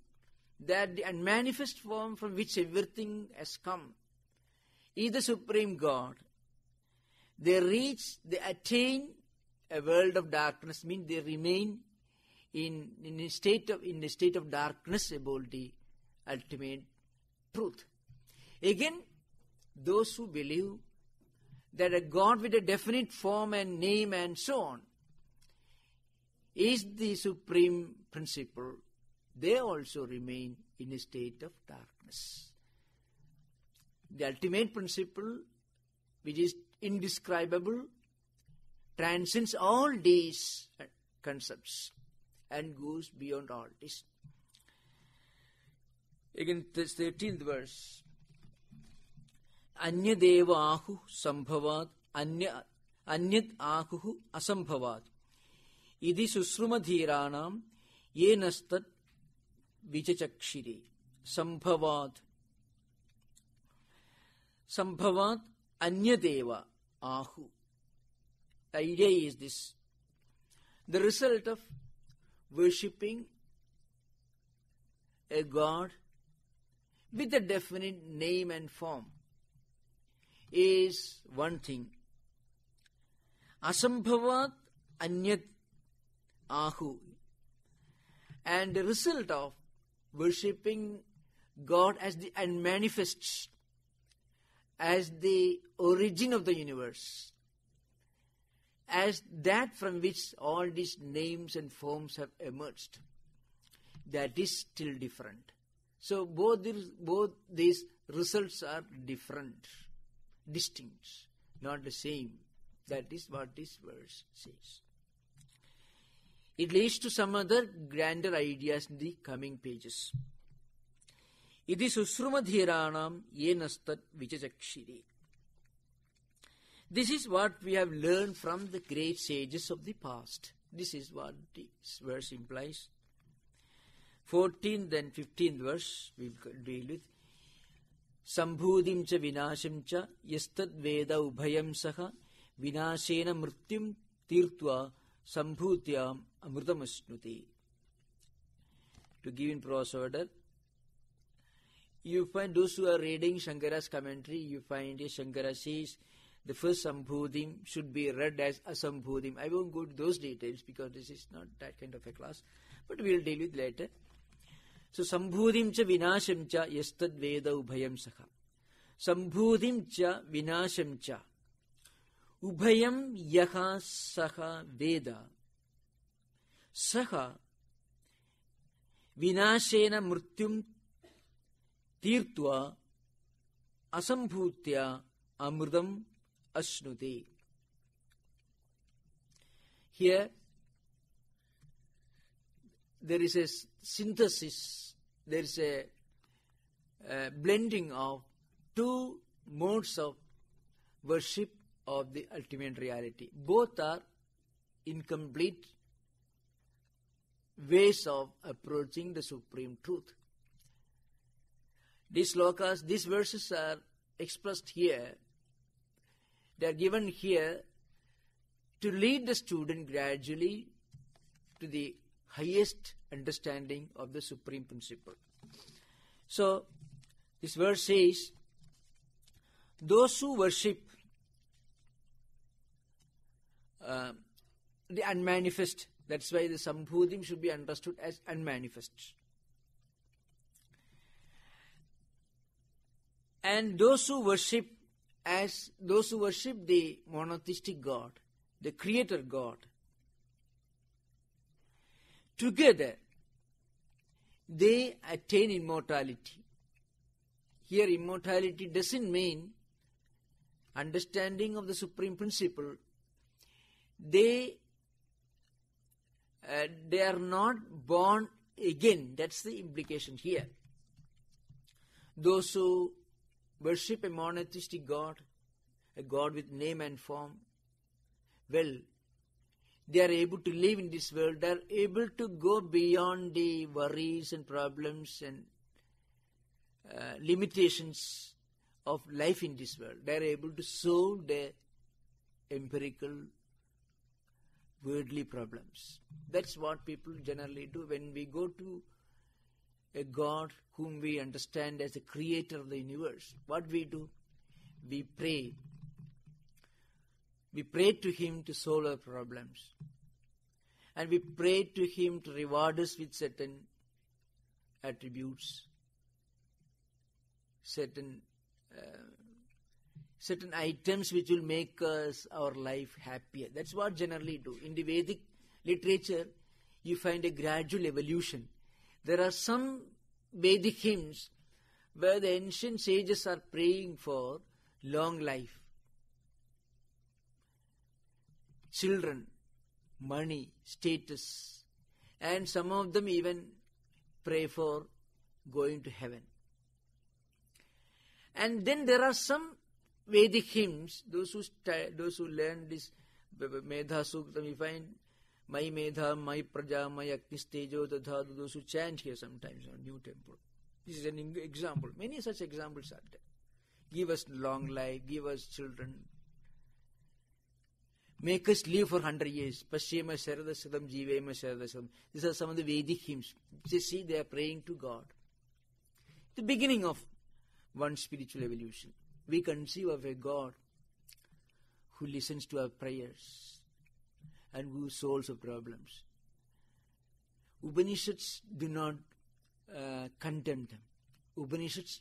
that the unmanifest form from which everything has come is the Supreme God, they attain a world of darkness, means they remain in a state of darkness about the ultimate truth. Again, those who believe that a God with a definite form and name and so on is the supreme principle, they also remain in a state of darkness. The ultimate principle, which is indescribable, transcends all these concepts and goes beyond all this. Again, this 13th verse. Anyadeva ahu sambhavat anyad ahu asambhavat idi susrumadhiranam yenastat vichachakshiri. Sambhavat anyadeva ahu. The idea is this: the result of worshipping a God with a definite name and form is one thing. Asambhavat anyat ahu. And the result of worshipping God as the unmanifest, as the origin of the universe, as that from which all these names and forms have emerged, that is still different. So both these results are different, distinct, not the same. That is what this verse says. It leads to some other grander ideas in the coming pages. Idi susrumadhiranam yenastat vichachakshiri. This is what we have learned from the great sages of the past. This is what this verse implies. 14th and 15th verse we will deal with. Sambhudim cha vinasham cha yastad veda ubhayam saha vinashena mrityum tirtva sambhutyam amrutamasnuti. To give in prose order, you find those who are reading Shankara's commentary, you find Shankara says the first Sambhudim should be read as Asambhudim. I won't go to those details because this is not that kind of a class, but we will deal with later. So Sambhudim cha vinasham cha yastad veda ubhayam saha. Sambhudim cha vinasham cha ubhayam yaha saha veda saha vinashena mrityum tirtva asambhutya amrutam ashnuti. Here there is a synthesis, there is a blending of two modes of worship of the ultimate reality. Both are incomplete ways of approaching the supreme truth. These slokas, these verses are expressed here. They are given here to lead the student gradually to the highest understanding of the supreme principle. So, this verse says, those who worship the unmanifest, that's why the Sambhudim should be understood as unmanifest. And those who worship the monotheistic God, the creator God, together they attain immortality. Here immortality doesn't mean understanding of the supreme principle. They are not born again. That's the implication here. Those who worship a monotheistic God, a God with name and form, well, they are able to live in this world. They are able to go beyond the worries and problems and limitations of life in this world. They are able to solve their empirical worldly problems. That's what people generally do. When we go to a God whom we understand as the creator of the universe, what we do? We pray. We pray to Him to solve our problems. And we pray to Him to reward us with certain attributes, certain items which will make our life happier. That's what generally do. In the Vedic literature, you find a gradual evolution. There are some Vedic hymns where the ancient sages are praying for long life, children, money, status, and some of them even pray for going to heaven. And then there are some Vedic hymns, those who learn this Medha Suktam, we find my Medha, my Praja, my Agnistejo, Dadhadu, those who chant here sometimes on New Temple. This is an example. Many such examples are there. Give us long life, give us children, make us live for 100 years. Pasyema Saradasadam, Jivema Saradasadam. These are some of the Vedic hymns. You see, they are praying to God. The beginning of one spiritual evolution. We conceive of a God who listens to our prayers and who solves our problems. Upanishads do not condemn them. Upanishads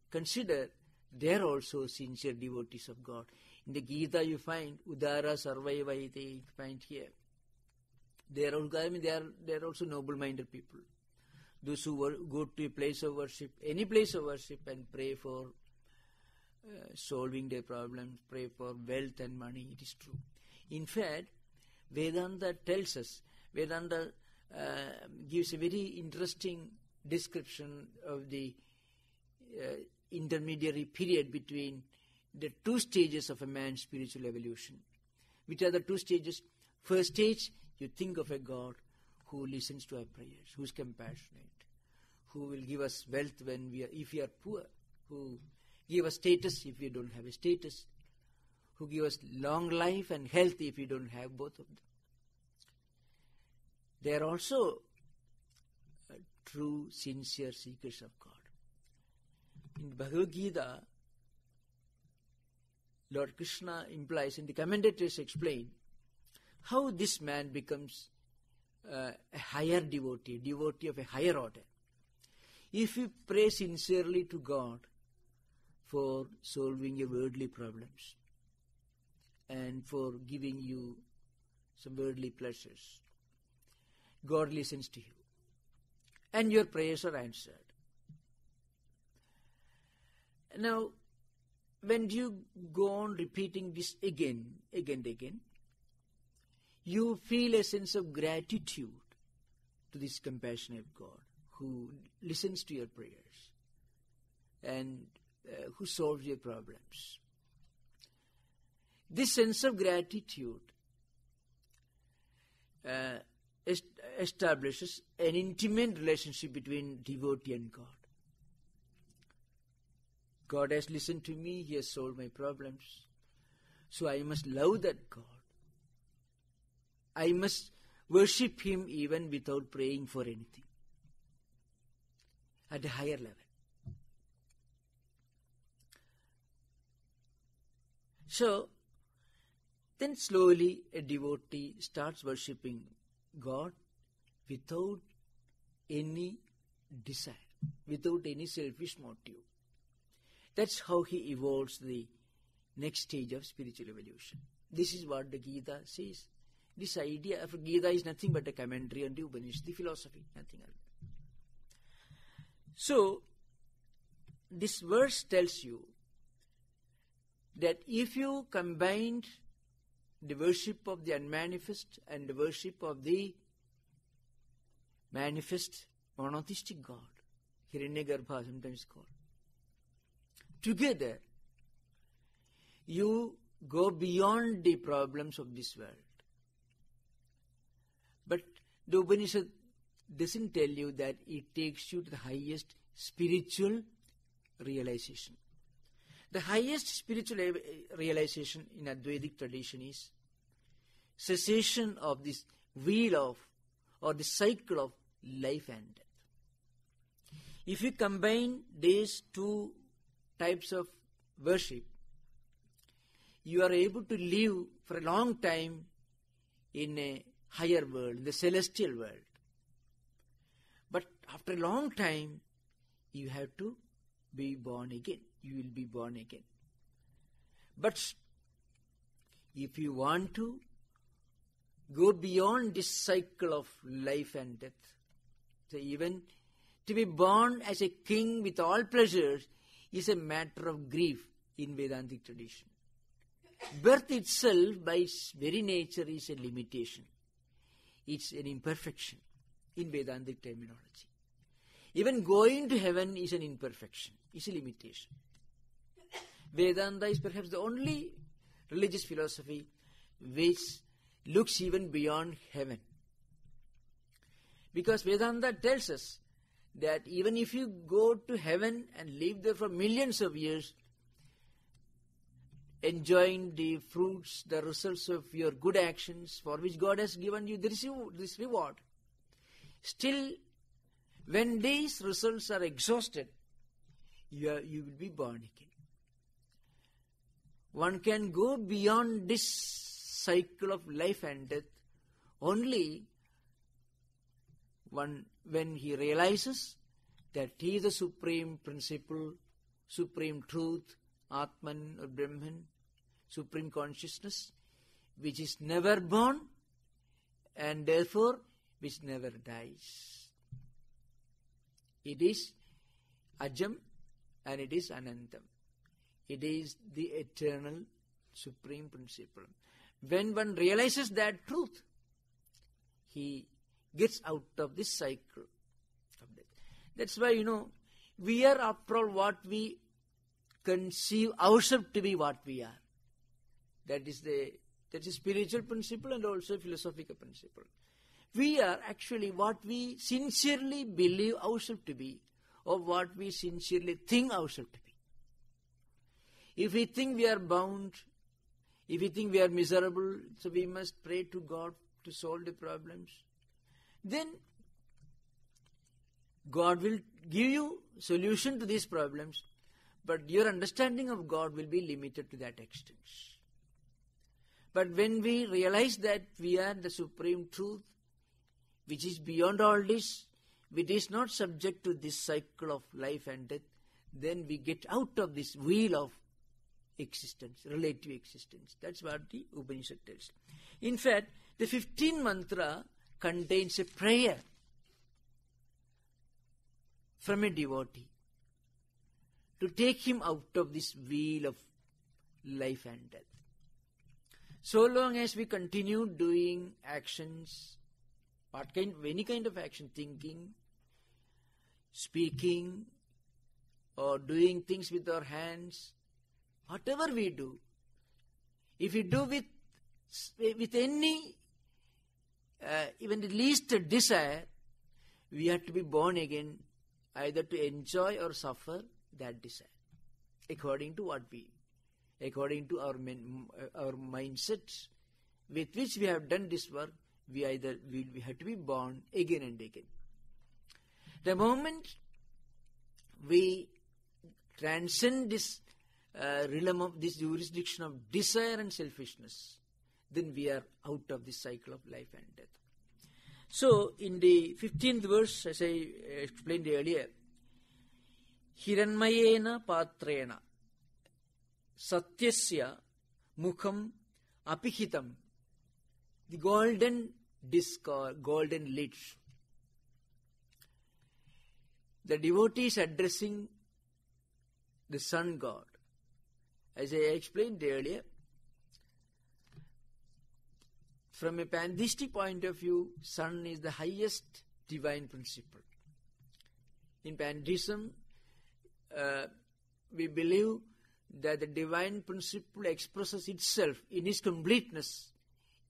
consider they are also sincere devotees of God. In the Gita you find Udara Sarvaivaite, you find here. They are also noble-minded people. Those who go to a place of worship, any place of worship, and pray for solving their problems, pray for wealth and money. It is true. In fact, Vedanta tells us, Vedanta gives a very interesting description of the intermediary period between the two stages of a man's spiritual evolution. Which are the two stages? First stage, you think of a God who listens to our prayers, who is compassionate, who will give us wealth if we are poor, who give us status if we don't have a status, who give us long life and health if we don't have both of them. They are also true, sincere seekers of God. In Bhagavad Gita, Lord Krishna implies, and the commentators explain, how this man becomes a higher devotee of a higher order. If you pray sincerely to God for solving your worldly problems and for giving you some worldly pleasures, God listens to you and your prayers are answered. Now, when you go on repeating this again, you feel a sense of gratitude to this compassionate God who listens to your prayers and who solves your problems. This sense of gratitude establishes an intimate relationship between devotee and God. God has listened to me, He has solved my problems. So I must love that God. I must worship Him even without praying for anything. At a higher level. So, then slowly a devotee starts worshipping God without any desire, without any selfish motive. That's how he evolves the next stage of spiritual evolution. This is what the Gita says. This idea of Gita is nothing but a commentary on the Upanishad, the philosophy, nothing else. So, this verse tells you that if you combined the worship of the unmanifest and the worship of the manifest monotheistic God, Hiranyagarbha sometimes called, together you go beyond the problems of this world. But the Upanishad doesn't tell you that it takes you to the highest spiritual realization. The highest spiritual realization in Advaitic tradition is cessation of this wheel of, or the cycle of life and death. If you combine these two types of worship, you are able to live for a long time in a higher world, the celestial world. But after a long time, you have to be born again. You will be born again. But if you want to go beyond this cycle of life and death, so even to be born as a king with all pleasures is a matter of grief in Vedantic tradition. Birth itself, by its very nature, is a limitation. It's an imperfection in Vedantic terminology. Even going to heaven is an imperfection, is a limitation. Vedanta is perhaps the only religious philosophy which looks even beyond heaven. Because Vedanta tells us that even if you go to heaven and live there for millions of years, enjoying the fruits, the results of your good actions for which God has given you this reward, still, when these results are exhausted, you will be born again. One can go beyond this cycle of life and death only when he realizes that he is the supreme principle, supreme truth, Atman or Brahman, supreme consciousness, which is never born and therefore which never dies. It is Ajam and it is Anantam. It is the eternal supreme principle. When one realizes that truth, he gets out of this cycle of death. That's why, we are after all what we conceive ourselves to be what we are. That is a spiritual principle and also a philosophical principle. We are actually what we sincerely believe ourselves to be, or what we sincerely think ourselves to be. If we think we are bound, if we think we are miserable, so we must pray to God to solve the problems, then God will give you solution to these problems, but your understanding of God will be limited to that extent. But when we realize that we are the supreme truth, which is beyond all this, which is not subject to this cycle of life and death, then we get out of this wheel of existence, relative existence. That's what the Upanishad tells. In fact, the 15th mantra contains a prayer from a devotee to take him out of this wheel of life and death. So long as we continue doing actions, any kind of action, thinking, speaking, or doing things with our hands, whatever we do, if we do with any, even the least desire, we have to be born again, either to enjoy or suffer that desire, according to our mindsets with which we have done this work. We have to be born again and again. The moment we transcend this realm of this jurisdiction of desire and selfishness, then we are out of this cycle of life and death. So, in the 15th verse, as I explained earlier, Hiranmayena patrena satyasya mukham apihitam, the golden disc or golden lids. The devotee is addressing the sun god. As I explained earlier, from a pantheistic point of view, sun is the highest divine principle. In pantheism, we believe that the divine principle expresses itself in its completeness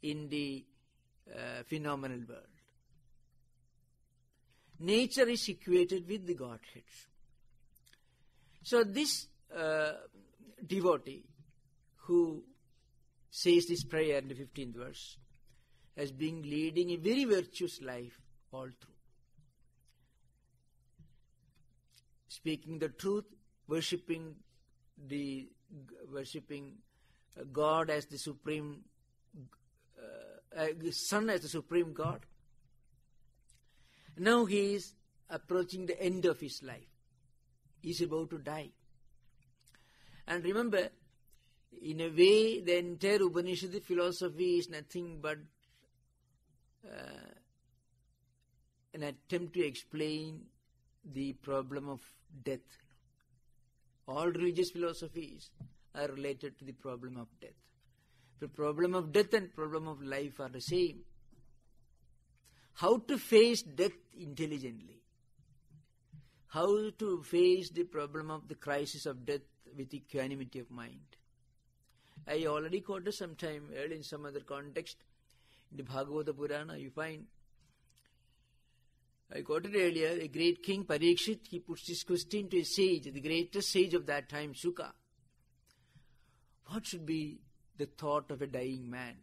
in the phenomenal world. Nature is equated with the Godhead. So this devotee who says this prayer in the 15th verse, has been leading a very virtuous life all through. Speaking the truth, worshipping God as the supreme, the Son as the supreme God. Now he is approaching the end of his life. He is about to die. And remember, in a way, the entire Upanishad philosophy is nothing but an attempt to explain the problem of death. All religious philosophies are related to the problem of death. The problem of death and problem of life are the same. How to face death intelligently. How to face the problem of the crisis of death with equanimity of mind. I already quoted sometime earlier in some other context. In the Bhagavata Purana, you find, I quoted earlier, a great king, Parikshit, he puts this question to a sage, the greatest sage of that time, Shukla. What should be the thought of a dying man?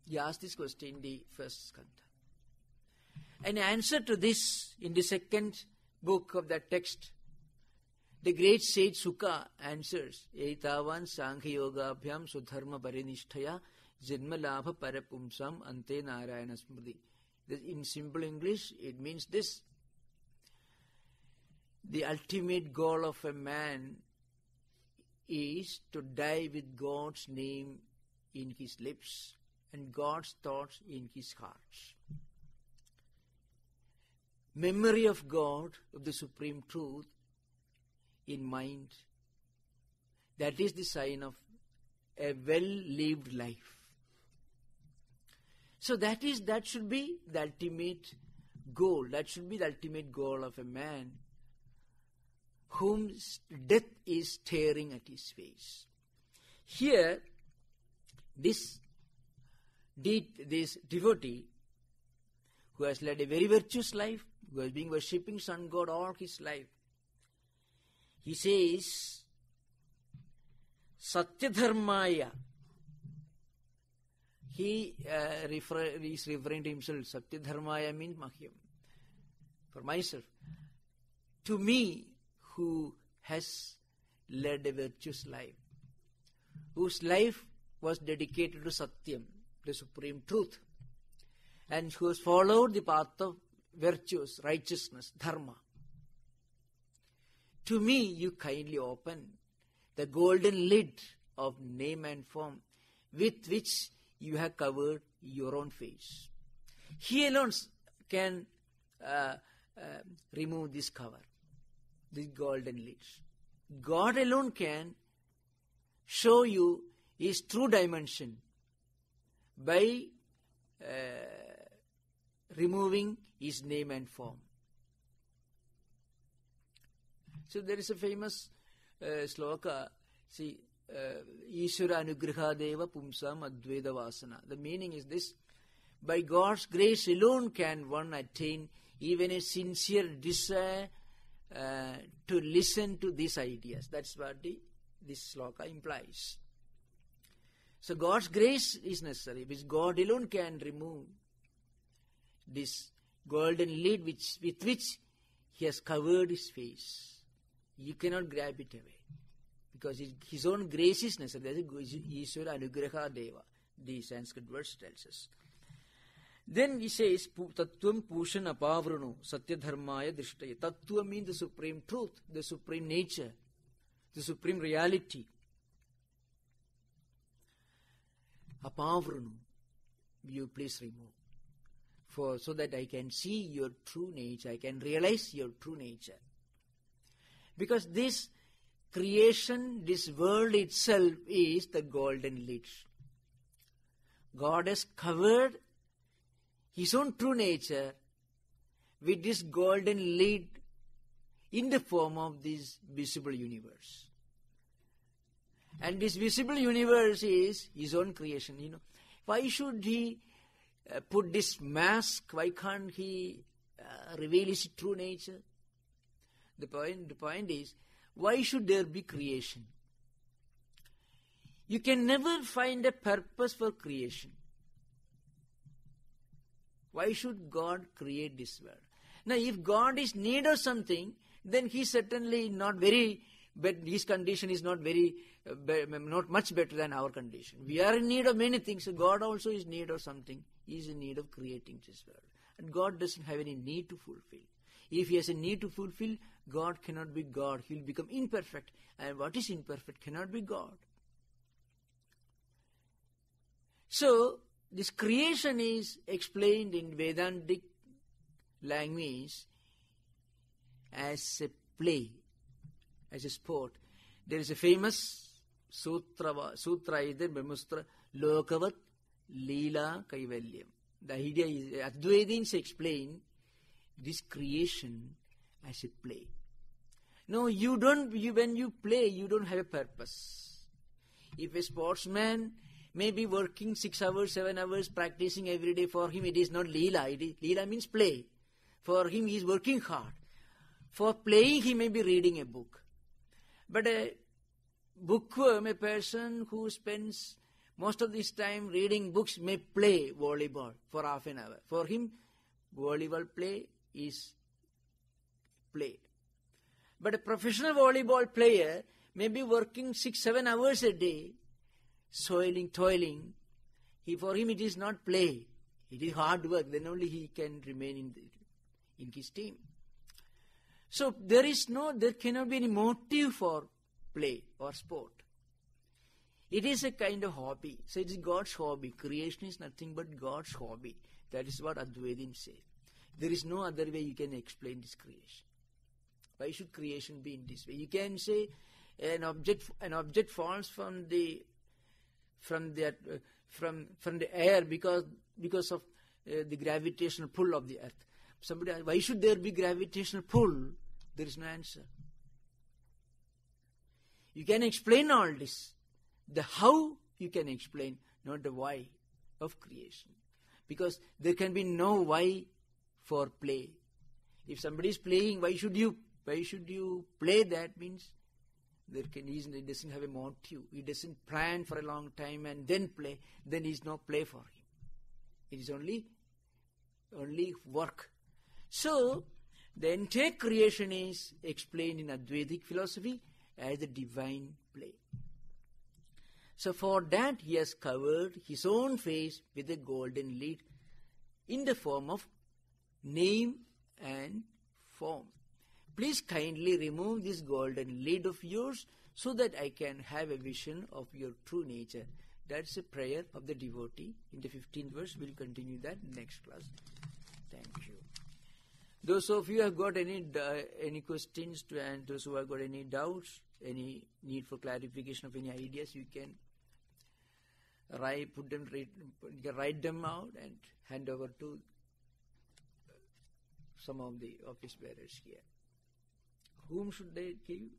He asked this question in the first skandha. And in answer to this, in the second book of that text, the great sage Shukla answers, Etavan Sankhya Yoga Abhyam Sudharma Parinishthaya Janma Labha Parapumsam Ante Narayana Smriti. In simple English, it means this. The ultimate goal of a man is to die with God's name in his lips and God's thoughts in his heart. Memory of God, of the Supreme Truth, in mind, that is the sign of a well-lived life. So that should be the ultimate goal. That should be the ultimate goal of a man whom death is staring at his face. Here, this devotee who has led a very virtuous life, who has been worshipping sun god all his life, he says, Satyadharmaya. He is referring to himself. Satyadharmaya means Mahyam. For myself. To me, who has led a virtuous life, whose life was dedicated to Satyam, the Supreme Truth, and who has followed the path of virtues, righteousness, dharma. To me, you kindly open the golden lid of name and form with which you have covered your own face. He alone can remove this cover, this golden lid. God alone can show you his true dimension by removing his name and form. So there is a famous sloka, see, Ishvara anugraha deva pumsam advaita vasana. The meaning is this: by God's grace alone can one attain even a sincere desire to listen to these ideas. That's what this sloka implies. So God's grace is necessary, which God alone can remove this golden lid with which he has covered his face. You cannot grab it away, because his own grace is necessary. That is Ishvara anugraha deva, the Sanskrit verse tells us. Then he says, Tattvam pushan apavrunu satyadharmaya drishtaya. Tattva means the supreme truth, the supreme nature, the supreme reality. Apavrunu, you please remove, so that I can see your true nature, I can realize your true nature. Because this creation, this world itself is the golden lid. God has covered his own true nature with this golden lid in the form of this visible universe. And this visible universe is his own creation. Why should he put this mask? Why can't he reveal his true nature? The point is, why should there be creation? You can never find a purpose for creation. Why should God create this world? Now, if God is need of something, then He certainly not very, but His condition is not very, not much better than our condition. We are in need of many things. So God also is in need of something. He is in need of creating this world. And God doesn't have any need to fulfill. If He has a need to fulfill, God cannot be God. He will become imperfect. And what is imperfect cannot be God. So, this creation is explained in Vedantic language as a play, as a sport. There is a famous sutra is there, Brahmastra, Lokavat Leela Kaivalyam. The idea is, Advaitins explain this creation as a play. No, when you play, you don't have a purpose. If a sportsman may be working 6 hours, 7 hours, practicing every day, for him it is not Leela. Leela means play. For him he is working hard. For playing he may be reading a book. But a bookworm, a person who spends most of his time reading books, may play volleyball for half an hour. For him, volleyball play is play. But a professional volleyball player may be working 6-7 hours a day, toiling. For him it is not play. It is hard work. Then only he can remain in his team. So there cannot be any motive for play or sport. It is a kind of hobby. So it is God's hobby. Creation is nothing but God's hobby. That is what Advaitins say. There is no other way you can explain this creation. Why should creation be in this way? You can say an object falls from the air because of the gravitational pull of the earth. Somebody asks, why should there be gravitational pull? There is no answer. You can explain all this. The how you can explain, not the why of creation. Because there can be no why for play. If somebody is playing, why should you play? That means he doesn't have a motive. He doesn't plan for a long time and then play. Then there is no play for him. It is only work. So, the entire creation is explained in Advaitic philosophy as the divine play. So for that he has covered his own face with a golden lid in the form of name and form. Please kindly remove this golden lid of yours so that I can have a vision of your true nature. That's a prayer of the devotee. In the 15th verse, we'll continue that next class. Thank you. Those of you who have got any questions and those who have got any doubts, any need for clarification of any ideas, you can write them out and hand over to some of the office bearers here. Whom should they give?